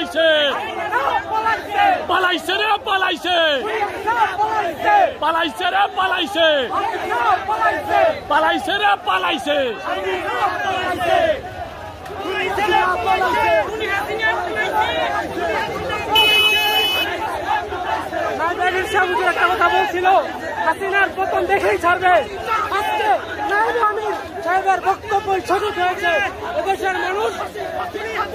পালাইছে পালাইছে রে পালাইছে পালাইছে রে পালাইছে পালাইছে রে পালাইছে একটা কথা বলছিল হাসিনার পতন দেখেই ছাড়বে। আজকে নায়েবে আমির সাহেবের বক্তব্যই সঠিক হয়েছে। এদেশের মানুষ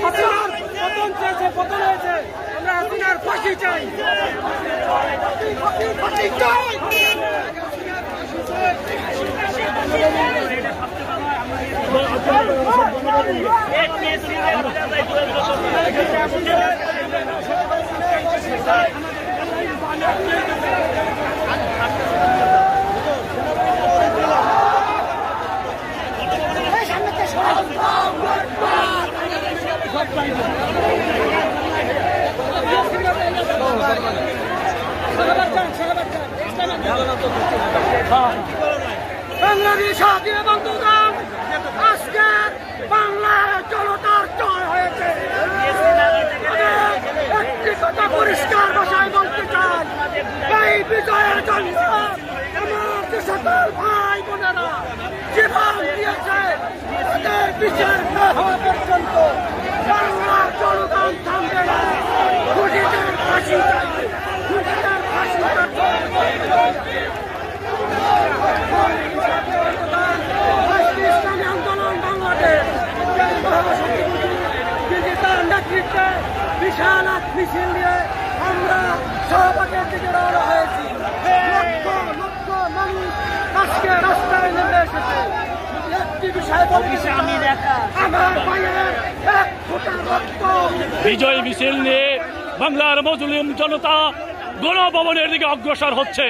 হাসিনার পতন চেয়েছে, পতন হয়েছে। আমরা হাসিনার ফাঁসি চাই। বাংলাদেশ স্বাধীন বন্ধুগণ, আজকে বাংলার জনতার জয় হয়েছে। একটি কথা পরিষ্কার ভাষায় বলতে চাই, এই বিজয়ের জন্য আমার যে সকল ভাই বোনেরা জীবন দিয়েছে, তাদের বিচার না হওয়া পর্যন্ত বাংলার জনগণ থামবে না। খুনিদের ফাঁসি চাই, খুনিদের ফাঁসি ইসলামী আন্দোলন বাংলাদেশ তার নেতৃত্বে বিশাল এক মিছিল নিয়ে আমরা শাহবাগের দিকে রওনা হয়েছি। লক্ষ লক্ষ মানুষ আজকে রাস্তায় নেমে এসেছে। একটি বিষয় বলছি, আমার ভাইয়ের এক ফোঁটা রক্ত। বিজয় মিছিল নিয়ে বাংলার মজলুম জনতা গণভবনের দিকে অগ্রসর হচ্ছে।